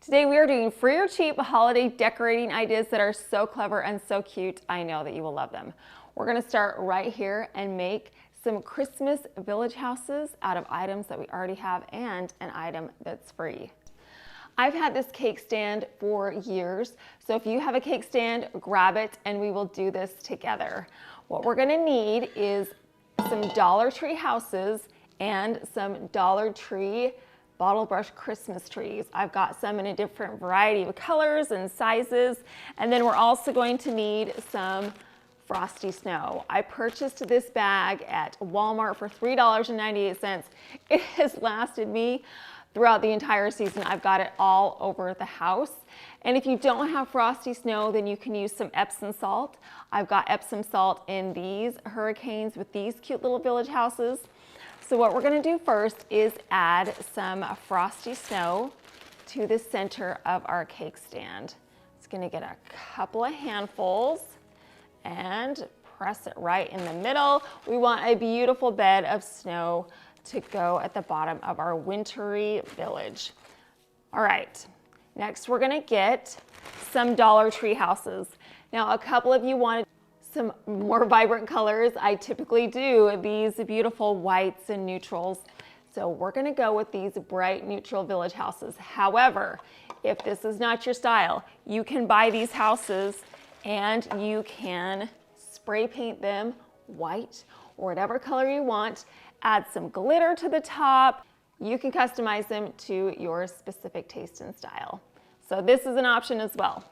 Today we are doing free or cheap holiday decorating ideas that are so clever and so cute. I know that you will love them. We're going to start right here and make some Christmas village houses out of items that we already have and an item that's free. I've had this cake stand for years, so if you have a cake stand, grab it and we will do this together. What we're going to need is some Dollar Tree houses and some Dollar Tree bottle brush Christmas trees. I've got some in a different variety of colors and sizes. And then we're also going to need some frosty snow. I purchased this bag at Walmart for $3.98. It has lasted me throughout the entire season. I've got it all over the house. And if you don't have frosty snow, then you can use some Epsom salt. I've got Epsom salt in these hurricanes with these cute little village houses. So what we're going to do first is add some frosty snow to the center of our cake stand. It's going to get a couple of handfuls and press it right in the middle. We want a beautiful bed of snow to go at the bottom of our wintry village. All right, next we're going to get some Dollar Tree houses. Now a couple of you wanted some more vibrant colors. I typically do these beautiful whites and neutrals. So we're gonna go with these bright neutral village houses. However, if this is not your style, you can buy these houses and you can spray paint them white or whatever color you want, add some glitter to the top. You can customize them to your specific taste and style. So this is an option as well.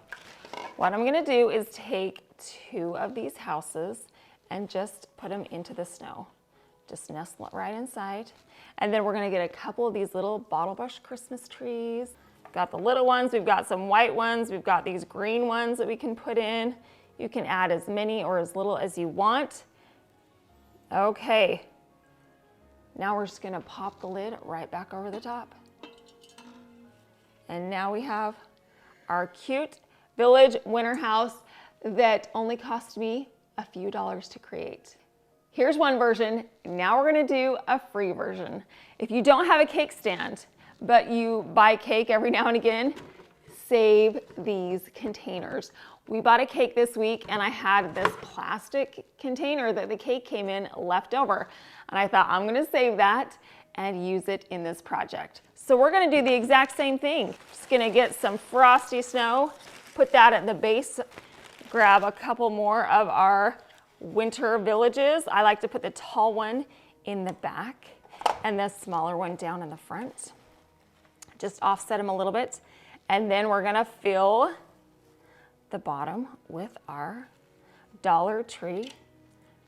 What I'm gonna do is take 2 of these houses and just put them into the snow. Just nestle it right inside. And then we're gonna get a couple of these little bottle brush Christmas trees. We've got the little ones, we've got some white ones, we've got these green ones that we can put in. You can add as many or as little as you want. Okay, now we're just gonna pop the lid right back over the top. And now we have our cute village winter house that only cost me a few dollars to create. Here's one version. Now we're gonna do a free version. If you don't have a cake stand, but you buy cake every now and again, save these containers. We bought a cake this week and I had this plastic container that the cake came in left over. And I thought I'm gonna save that and use it in this project. So we're gonna do the exact same thing. Just gonna get some frosty snow, put that at the base, grab a couple more of our winter villages. I like to put the tall one in the back and the smaller one down in the front. Just offset them a little bit. And then we're gonna fill the bottom with our Dollar Tree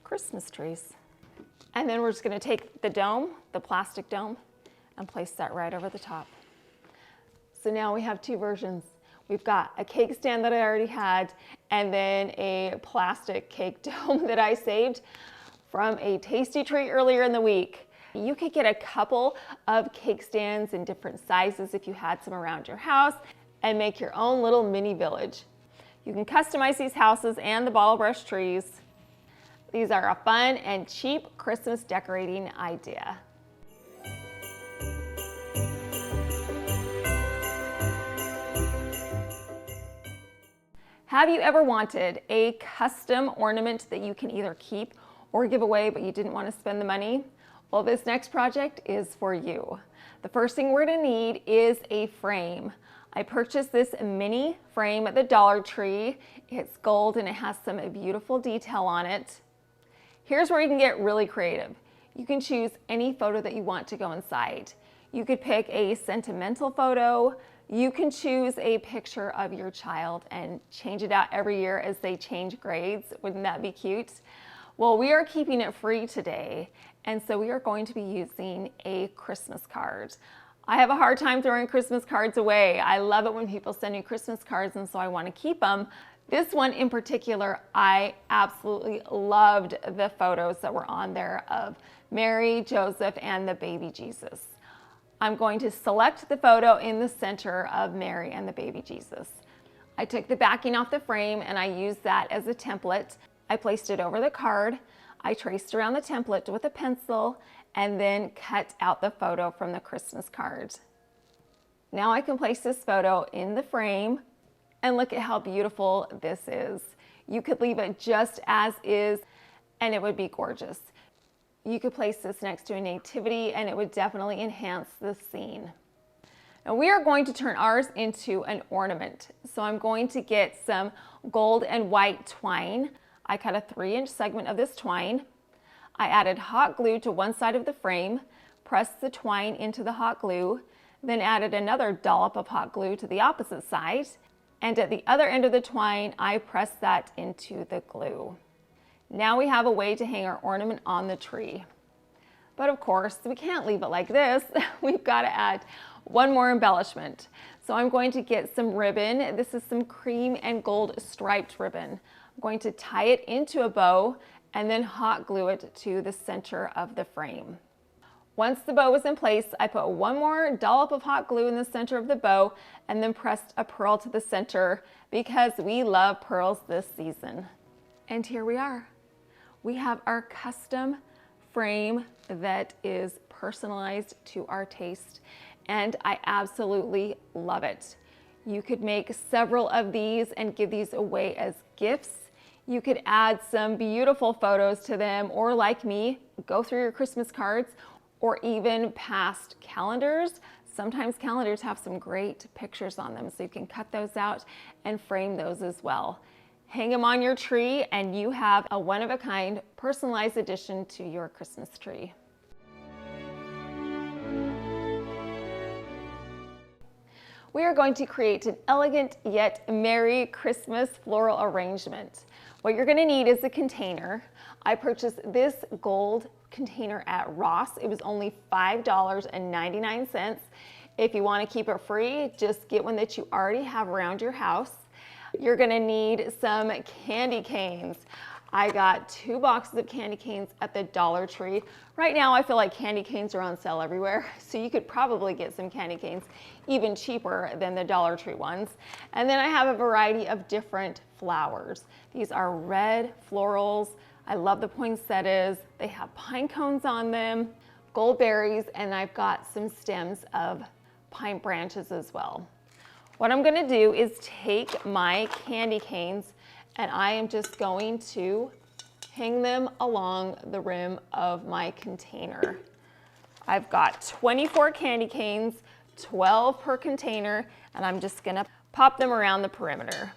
Christmas trees. And then we're just gonna take the dome, the plastic dome, and place that right over the top. So now we have 2 versions. We've got a cake stand that I already had, and then a plastic cake dome that I saved from a tasty treat earlier in the week. You could get a couple of cake stands in different sizes if you had some around your house and make your own little mini village. You can customize these houses and the bottle brush trees. These are a fun and cheap Christmas decorating idea. Have you ever wanted a custom ornament that you can either keep or give away, but you didn't want to spend the money? Well, this next project is for you. The first thing we're gonna need is a frame. I purchased this mini frame at the Dollar Tree. It's gold and it has some beautiful detail on it. Here's where you can get really creative. You can choose any photo that you want to go inside. You could pick a sentimental photo. You can choose a picture of your child and change it out every year as they change grades. Wouldn't that be cute? Well, we are keeping it free today, and so we are going to be using a Christmas card. I have a hard time throwing Christmas cards away. I love it when people send me Christmas cards, and so I want to keep them. This one in particular, I absolutely loved the photos that were on there of Mary, Joseph, and the baby Jesus. I'm going to select the photo in the center of Mary and the baby Jesus. I took the backing off the frame and I used that as a template. I placed it over the card. I traced around the template with a pencil and then cut out the photo from the Christmas card. Now I can place this photo in the frame and look at how beautiful this is. You could leave it just as is and it would be gorgeous. You could place this next to a nativity and it would definitely enhance the scene. Now we are going to turn ours into an ornament. So I'm going to get some gold and white twine. I cut a 3-inch segment of this twine. I added hot glue to one side of the frame, pressed the twine into the hot glue, then added another dollop of hot glue to the opposite side, and at the other end of the twine, I pressed that into the glue. Now we have a way to hang our ornament on the tree. But of course, we can't leave it like this. We've got to add one more embellishment. So I'm going to get some ribbon. This is some cream and gold striped ribbon. I'm going to tie it into a bow and then hot glue it to the center of the frame. Once the bow was in place, I put one more dollop of hot glue in the center of the bow and then pressed a pearl to the center because we love pearls this season. And here we are. We have our custom frame that is personalized to our taste, and I absolutely love it. You could make several of these and give these away as gifts. You could add some beautiful photos to them, or like me, go through your Christmas cards or even past calendars. Sometimes calendars have some great pictures on them, so you can cut those out and frame those as well. Hang them on your tree and you have a one-of-a-kind personalized addition to your Christmas tree. We are going to create an elegant yet Merry Christmas floral arrangement. What you're going to need is a container. I purchased this gold container at Ross. It was only $5.99. If you want to keep it free, just get one that you already have around your house. You're going to need some candy canes. I got 2 boxes of candy canes at the Dollar Tree. Right now I feel like candy canes are on sale everywhere, so you could probably get some candy canes even cheaper than the Dollar Tree ones. And then I have a variety of different flowers. These are red florals. I love the poinsettias. They have pine cones on them, gold berries, and I've got some stems of pine branches as well. What I'm going to do is take my candy canes and I am just going to hang them along the rim of my container. I've got 24 candy canes, 12 per container, and I'm just going to pop them around the perimeter.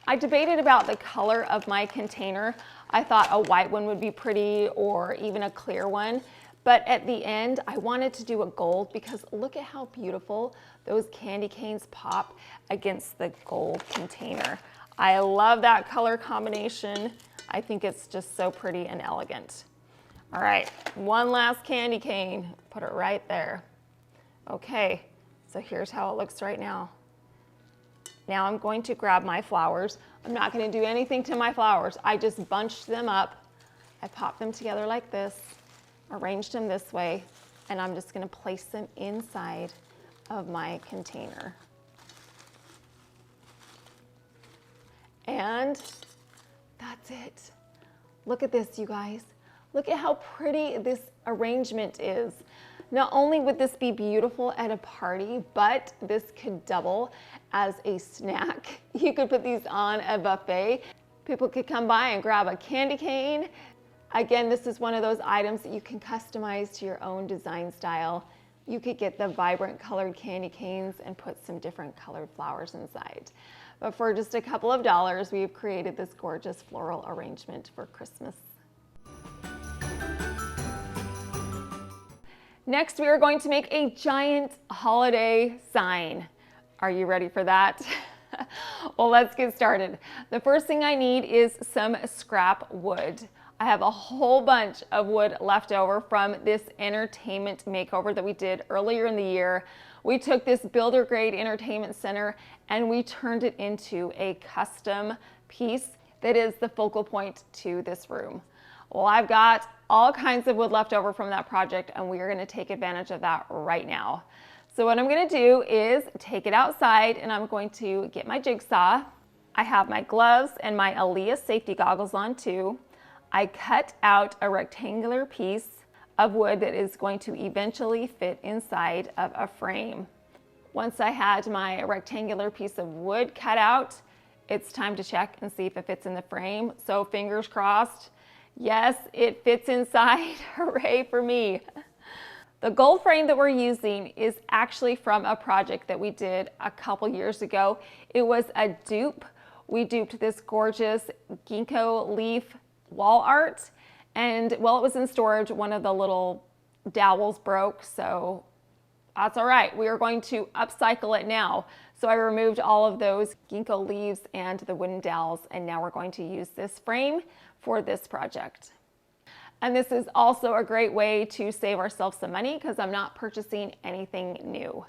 I debated about the color of my container. I thought a white one would be pretty, or even a clear one. But at the end, I wanted to do a gold because look at how beautiful those candy canes pop against the gold container. I love that color combination. I think it's just so pretty and elegant. All right, one last candy cane. Put it right there. Okay, so here's how it looks right now. Now I'm going to grab my flowers. I'm not going to do anything to my flowers. I just bunched them up. I popped them together like this, arranged them this way, and I'm just going to place them inside of my container. And that's it. Look at this, you guys. Look at how pretty this arrangement is. Not only would this be beautiful at a party, but this could double as a snack. You could put these on a buffet. People could come by and grab a candy cane. Again, this is one of those items that you can customize to your own design style. You could get the vibrant colored candy canes and put some different colored flowers inside. But for just a couple of dollars, we've created this gorgeous floral arrangement for Christmas. Next, we are going to make a giant holiday sign. Are you ready for that? Well, let's get started. The first thing I need is some scrap wood. I have a whole bunch of wood left over from this entertainment makeover that we did earlier in the year. We took this builder grade entertainment center and we turned it into a custom piece that is the focal point to this room. Well, I've got all kinds of wood left over from that project and we are going to take advantage of that right now. So what I'm going to do is take it outside and I'm going to get my jigsaw. I have my gloves and my Aaliyah safety goggles on too. I cut out a rectangular piece of wood that is going to eventually fit inside of a frame. Once I had my rectangular piece of wood cut out, it's time to check and see if it fits in the frame. So fingers crossed. Yes, it fits inside. Hooray for me. The gold frame that we're using is actually from a project that we did a couple years ago. It was a dupe. We duped this gorgeous ginkgo leaf wall art, and while it was in storage, one of the little dowels broke, so that's all right. We are going to upcycle it now. So I removed all of those ginkgo leaves and the wooden dowels, and now we're going to use this frame for this project. And this is also a great way to save ourselves some money because I'm not purchasing anything new.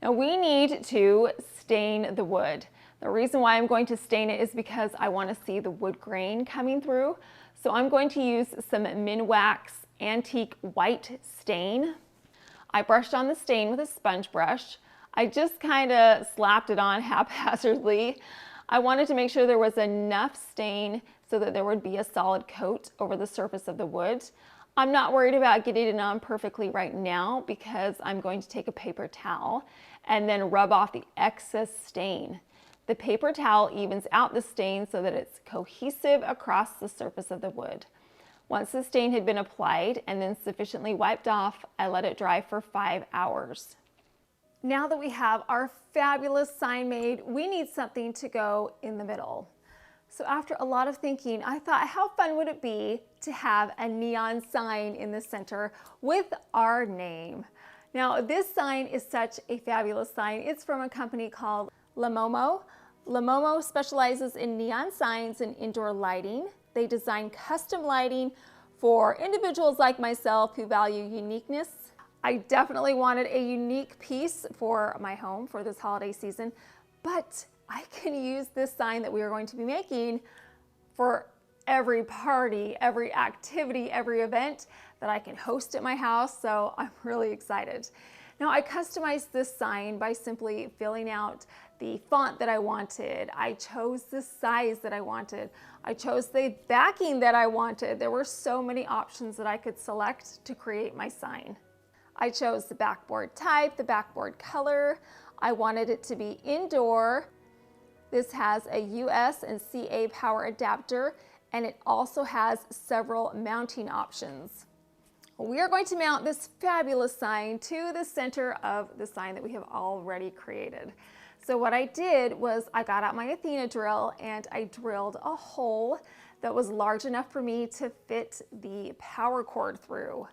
Now we need to stain the wood. The reason why I'm going to stain it is because I want to see the wood grain coming through. So I'm going to use some Minwax Antique White Stain. I brushed on the stain with a sponge brush. I just kind of slapped it on haphazardly. I wanted to make sure there was enough stain so that there would be a solid coat over the surface of the wood. I'm not worried about getting it on perfectly right now because I'm going to take a paper towel and then rub off the excess stain. The paper towel evens out the stain so that it's cohesive across the surface of the wood. Once the stain had been applied and then sufficiently wiped off, I let it dry for 5 hours. Now that we have our fabulous sign made, we need something to go in the middle. So after a lot of thinking, I thought, how fun would it be to have a neon sign in the center with our name? Now, this sign is such a fabulous sign. It's from a company called Lamomo. Lamomo specializes in neon signs and indoor lighting. They design custom lighting for individuals like myself who value uniqueness. I definitely wanted a unique piece for my home for this holiday season, but I can use this sign that we are going to be making for every party, every activity, every event that I can host at my house, so I'm really excited. Now, I customized this sign by simply filling out the font that I wanted. I chose the size that I wanted. I chose the backing that I wanted. There were so many options that I could select to create my sign. I chose the backboard type, the backboard color. I wanted it to be indoor. This has a US and CA power adapter, and it also has several mounting options. We are going to mount this fabulous sign to the center of the sign that we have already created. So what I did was I got out my Athena drill and I drilled a hole that was large enough for me to fit the power cord through.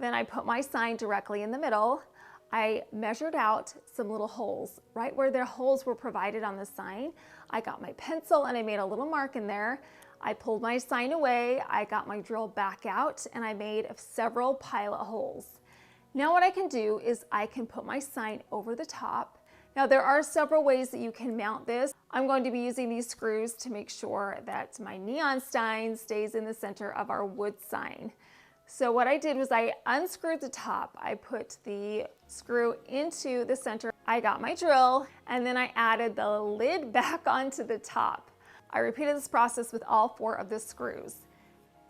Then I put my sign directly in the middle. I measured out some little holes right where the holes were provided on the sign. I got my pencil and I made a little mark in there. I pulled my sign away, I got my drill back out, and I made several pilot holes. Now what I can do is I can put my sign over the top. Now there are several ways that you can mount this. I'm going to be using these screws to make sure that my neon sign stays in the center of our wood sign. So what I did was I unscrewed the top. I put the screw into the center. I got my drill and then I added the lid back onto the top. I repeated this process with all 4 of the screws.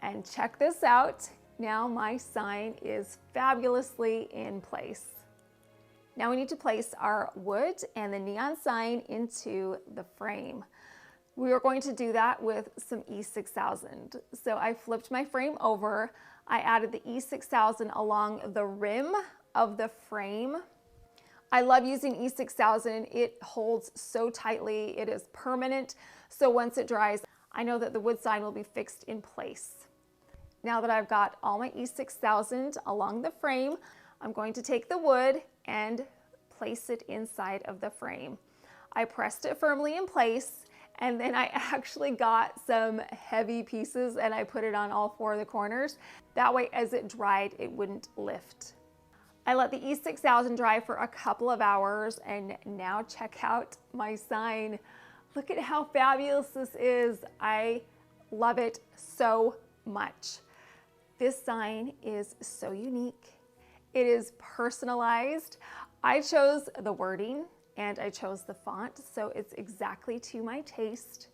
And check this out. Now my sign is fabulously in place. Now we need to place our wood and the neon sign into the frame. We are going to do that with some E6000. So I flipped my frame over. I added the E6000 along the rim of the frame. I love using E6000. It holds so tightly. It is permanent. So once it dries, I know that the wood sign will be fixed in place. Now that I've got all my E6000 along the frame, I'm going to take the wood and place it inside of the frame. I pressed it firmly in place, and then I actually got some heavy pieces and I put it on all 4 of the corners. That way, as it dried, it wouldn't lift. I let the E6000 dry for a couple of hours, and now check out my sign. Look at how fabulous this is. I love it so much. This sign is so unique. It is personalized. I chose the wording and I chose the font, so it's exactly to my taste.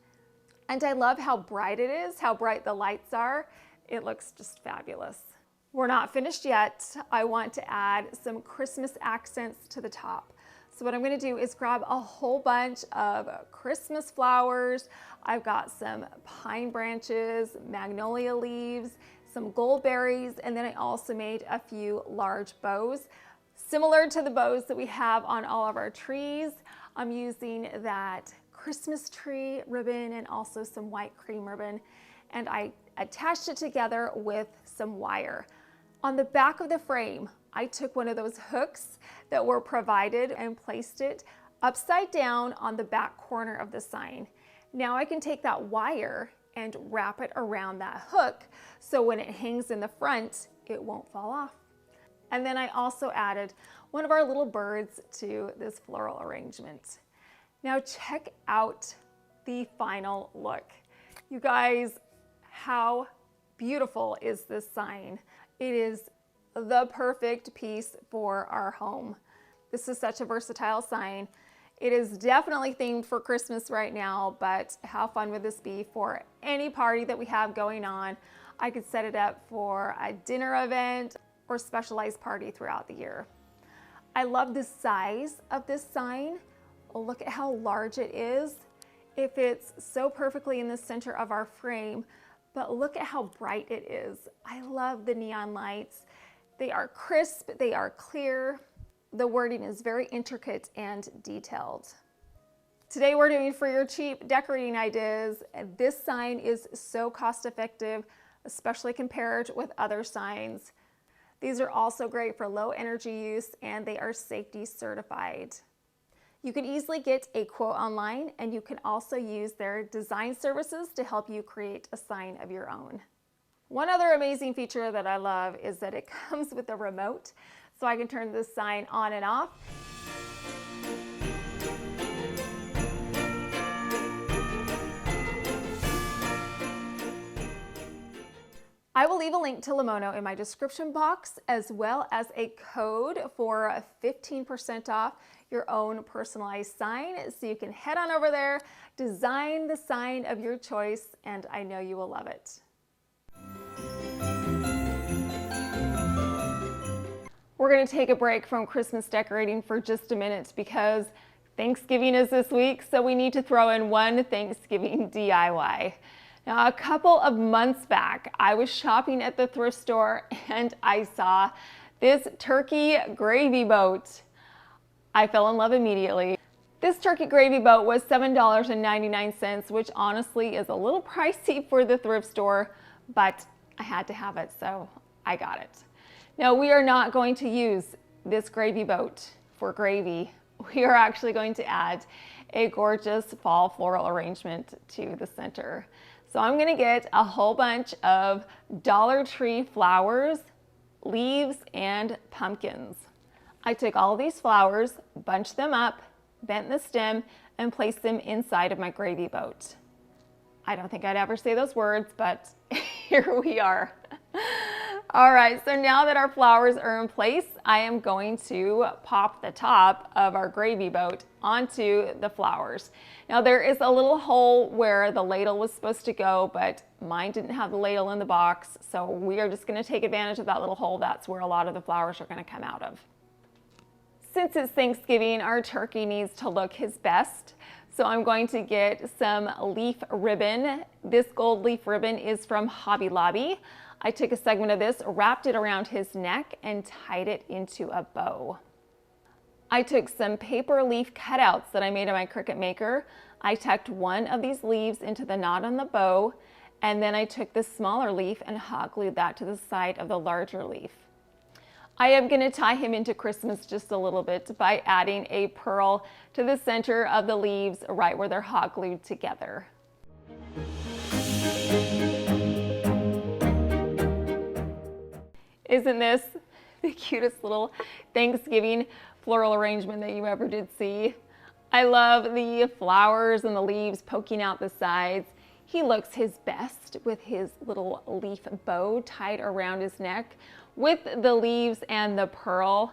And I love how bright it is, how bright the lights are. It looks just fabulous. We're not finished yet. I want to add some Christmas accents to the top. So what I'm going to do is grab a whole bunch of Christmas flowers. I've got some pine branches, magnolia leaves, some gold berries, and then I also made a few large bows. Similar to the bows that we have on all of our trees, I'm using that Christmas tree ribbon and also some white cream ribbon, and I attached it together with some wire. On the back of the frame, I took one of those hooks that were provided and placed it upside down on the back corner of the sign. Now I can take that wire and wrap it around that hook so when it hangs in the front, it won't fall off. And then I also added one of our little birds to this floral arrangement. Now check out the final look. You guys, how beautiful is this sign? It is the perfect piece for our home. This is such a versatile sign. It is definitely themed for Christmas right now, but how fun would this be for any party that we have going on? I could set it up for a dinner event or specialized party throughout the year. I love the size of this sign. Look at how large it is. It fits so perfectly in the center of our frame, but look at how bright it is. I love the neon lights. They are crisp, they are clear. The wording is very intricate and detailed. Today we're doing for your cheap decorating ideas. This sign is so cost effective, especially compared with other signs. These are also great for low energy use and they are safety certified. You can easily get a quote online and you can also use their design services to help you create a sign of your own. One other amazing feature that I love is that it comes with a remote, so I can turn this sign on and off. I will leave a link to Lamono in my description box, as well as a code for 15% off your own personalized sign. So you can head on over there, design the sign of your choice, and I know you will love it. We're going to take a break from Christmas decorating for just a minute because Thanksgiving is this week, so we need to throw in one Thanksgiving DIY. Now, a couple of months back, I was shopping at the thrift store and I saw this turkey gravy boat. I fell in love immediately. This turkey gravy boat was $7.99, which honestly is a little pricey for the thrift store, but I had to have it, so I got it. Now, we are not going to use this gravy boat for gravy. We are actually going to add a gorgeous fall floral arrangement to the center. So I'm going to get a whole bunch of Dollar Tree flowers, leaves, and pumpkins. I took all of these flowers, bunched them up, bent the stem, and placed them inside of my gravy boat. I don't think I'd ever say those words, but here we are. All right, so now that our flowers are in place, I am going to pop the top of our gravy boat onto the flowers. Now there is a little hole where the ladle was supposed to go, but mine didn't have the ladle in the box, so we are just going to take advantage of that little hole. That's where a lot of the flowers are going to come out of. Since it's Thanksgiving, our turkey needs to look his best. So I'm going to get some leaf ribbon. This gold leaf ribbon is from Hobby Lobby. I took a segment of this, wrapped it around his neck, and tied it into a bow. I took some paper leaf cutouts that I made in my Cricut Maker. I tucked one of these leaves into the knot on the bow, and then I took the smaller leaf and hot glued that to the side of the larger leaf. I am going to tie him into Christmas just a little bit by adding a pearl to the center of the leaves right where they're hot glued together. Isn't this the cutest little Thanksgiving floral arrangement that you ever did see? I love the flowers and the leaves poking out the sides. He looks his best with his little leaf bow tied around his neck with the leaves and the pearl.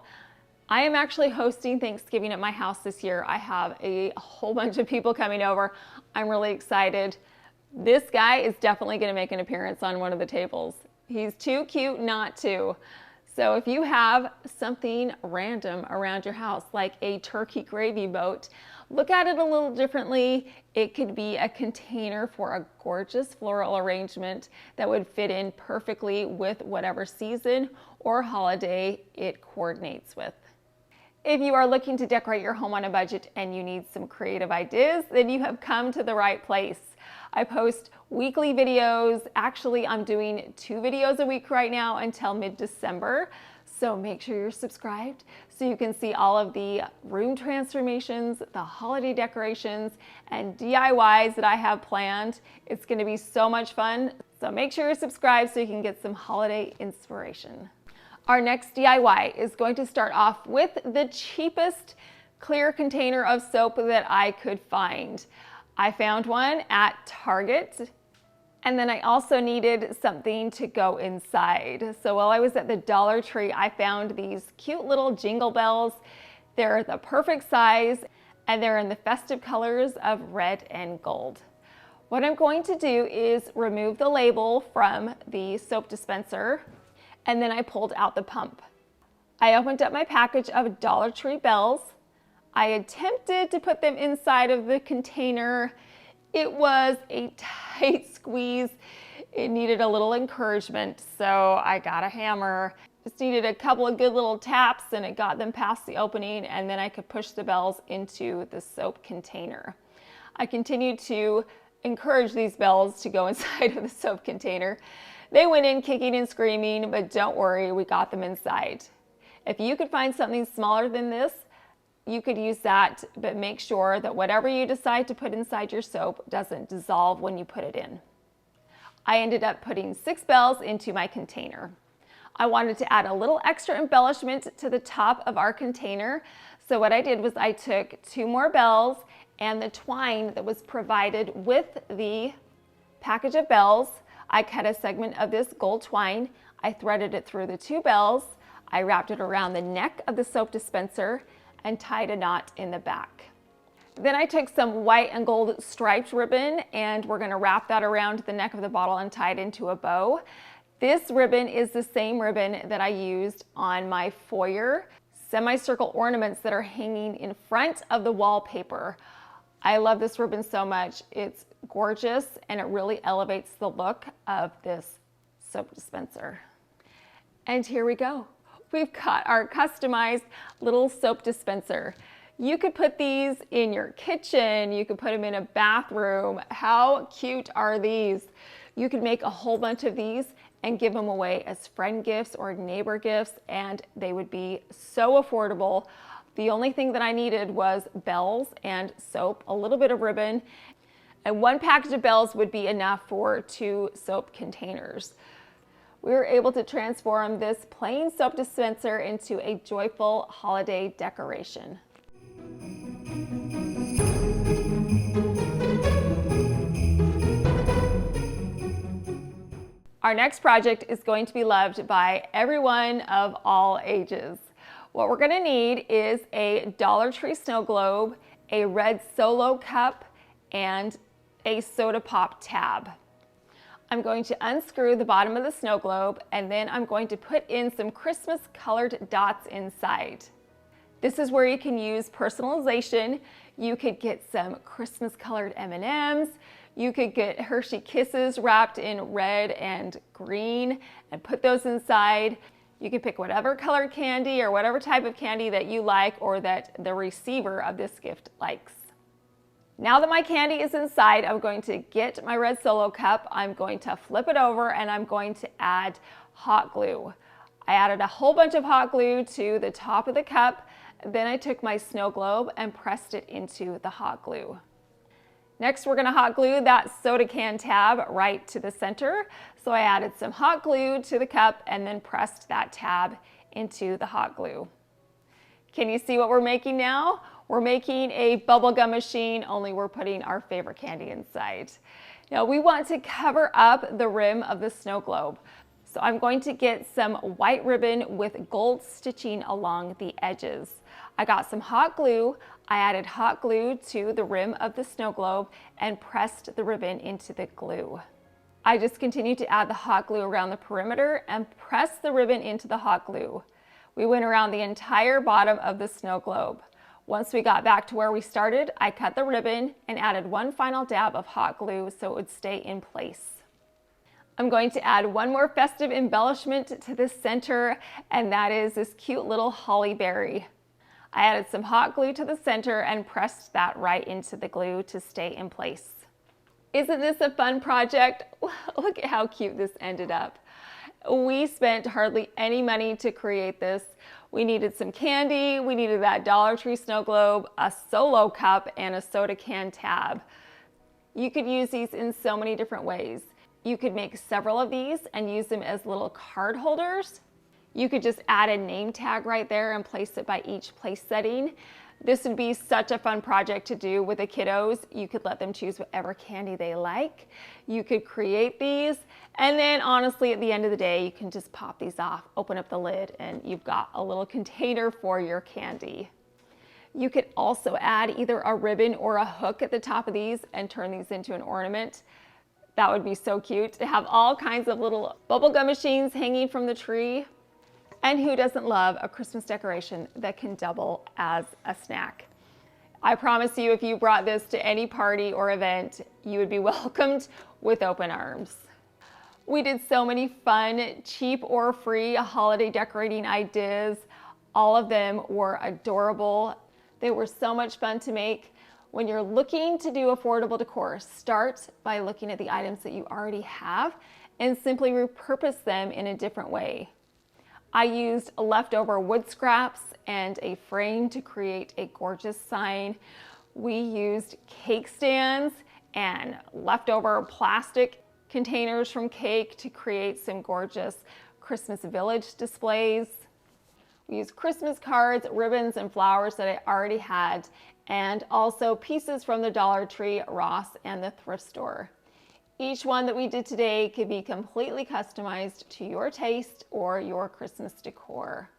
I am actually hosting Thanksgiving at my house this year. I have a whole bunch of people coming over. I'm really excited. This guy is definitely going to make an appearance on one of the tables. He's too cute not to. So if you have something random around your house, like a turkey gravy boat, look at it a little differently. It could be a container for a gorgeous floral arrangement that would fit in perfectly with whatever season or holiday it coordinates with. If you are looking to decorate your home on a budget and you need some creative ideas, then you have come to the right place. I post weekly videos. Actually, I'm doing 2 videos a week right now until mid-December. So make sure you're subscribed so you can see all of the room transformations, the holiday decorations, and DIYs that I have planned. It's going to be so much fun. So make sure you're subscribed so you can get some holiday inspiration. Our next DIY is going to start off with the cheapest clear container of soap that I could find. I found one at Target, and then I also needed something to go inside. So while I was at the Dollar Tree, I found these cute little jingle bells. They're the perfect size, and they're in the festive colors of red and gold. What I'm going to do is remove the label from the soap dispenser, and then I pulled out the pump. I opened up my package of Dollar Tree bells. I attempted to put them inside of the container. It was a tight squeeze. It needed a little encouragement, so I got a hammer. Just needed a couple of good little taps and it got them past the opening, and then I could push the bells into the soap container. I continued to encourage these bells to go inside of the soap container. They went in kicking and screaming, but don't worry, we got them inside. If you could find something smaller than this, you could use that, but make sure that whatever you decide to put inside your soap doesn't dissolve when you put it in. I ended up putting 6 bells into my container. I wanted to add a little extra embellishment to the top of our container. So what I did was I took 2 more bells and the twine that was provided with the package of bells. I cut a segment of this gold twine. I threaded it through the 2 bells. I wrapped it around the neck of the soap dispenser and tied a knot in the back. Then I took some white and gold striped ribbon, and we're going to wrap that around the neck of the bottle and tie it into a bow. This ribbon is the same ribbon that I used on my foyer semicircle ornaments that are hanging in front of the wallpaper. I love this ribbon so much. It's gorgeous and it really elevates the look of this soap dispenser. And here we go. We've got our customized little soap dispenser. You could put these in your kitchen. You could put them in a bathroom. How cute are these? You could make a whole bunch of these and give them away as friend gifts or neighbor gifts, and they would be so affordable. The only thing that I needed was bells and soap, a little bit of ribbon, and 1 package of bells would be enough for 2 soap containers. We were able to transform this plain soap dispenser into a joyful holiday decoration. Our next project is going to be loved by everyone of all ages. What we're going to need is a Dollar Tree snow globe, a red Solo cup, and a soda pop tab. I'm going to unscrew the bottom of the snow globe, and then I'm going to put in some Christmas colored dots inside. This is where you can use personalization. You could get some Christmas colored M&Ms. You could get Hershey Kisses wrapped in red and green and put those inside. You can pick whatever colored candy or whatever type of candy that you like or that the receiver of this gift likes. Now that my candy is inside, I'm going to get my red Solo cup, I'm going to flip it over, and I'm going to add hot glue. I added a whole bunch of hot glue to the top of the cup, then I took my snow globe and pressed it into the hot glue. Next, we're gonna hot glue that soda can tab right to the center. So I added some hot glue to the cup and then pressed that tab into the hot glue. Can you see what we're making now? We're making a bubblegum machine, only we're putting our favorite candy inside. Now we want to cover up the rim of the snow globe. So I'm going to get some white ribbon with gold stitching along the edges. I got some hot glue. I added hot glue to the rim of the snow globe and pressed the ribbon into the glue. I just continued to add the hot glue around the perimeter and press the ribbon into the hot glue. We went around the entire bottom of the snow globe. Once we got back to where we started, I cut the ribbon and added one final dab of hot glue so it would stay in place. I'm going to add one more festive embellishment to the center, and that is this cute little holly berry. I added some hot glue to the center and pressed that right into the glue to stay in place. Isn't this a fun project? Look at how cute this ended up. We spent hardly any money to create this. We needed some candy, we needed that Dollar Tree snow globe, a solo cup, and a soda can tab. You could use these in so many different ways. You could make several of these and use them as little card holders. You could just add a name tag right there and place it by each place setting. This would be such a fun project to do with the kiddos. You could let them choose whatever candy they like. You could create these, and then honestly at the end of the day you can just pop these off, open up the lid, and you've got a little container for your candy. You could also add either a ribbon or a hook at the top of these and turn these into an ornament. That would be so cute to have all kinds of little bubblegum machines hanging from the tree. And who doesn't love a Christmas decoration that can double as a snack? I promise you, if you brought this to any party or event, you would be welcomed with open arms. We did so many fun, cheap or free holiday decorating ideas. All of them were adorable. They were so much fun to make. When you're looking to do affordable decor, start by looking at the items that you already have and simply repurpose them in a different way. I used leftover wood scraps and a frame to create a gorgeous sign. We used cake stands and leftover plastic containers from cake to create some gorgeous Christmas village displays. We used Christmas cards, ribbons, and flowers that I already had, and also pieces from the Dollar Tree, Ross, and the thrift store. Each one that we did today could be completely customized to your taste or your Christmas decor.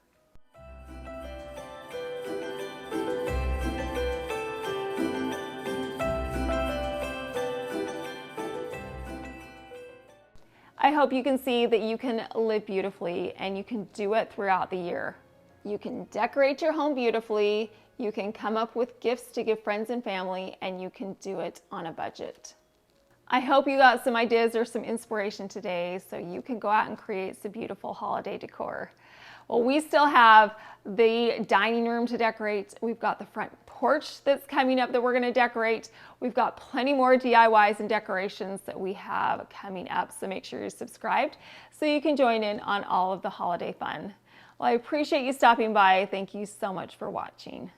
I hope you can see that you can live beautifully and you can do it throughout the year. You can decorate your home beautifully, you can come up with gifts to give friends and family, and you can do it on a budget. I hope you got some ideas or some inspiration today so you can go out and create some beautiful holiday decor. Well, we still have the dining room to decorate. We've got the front porch that's coming up that we're going to decorate. We've got plenty more DIYs and decorations that we have coming up, so make sure you're subscribed so you can join in on all of the holiday fun. Well, I appreciate you stopping by. Thank you so much for watching.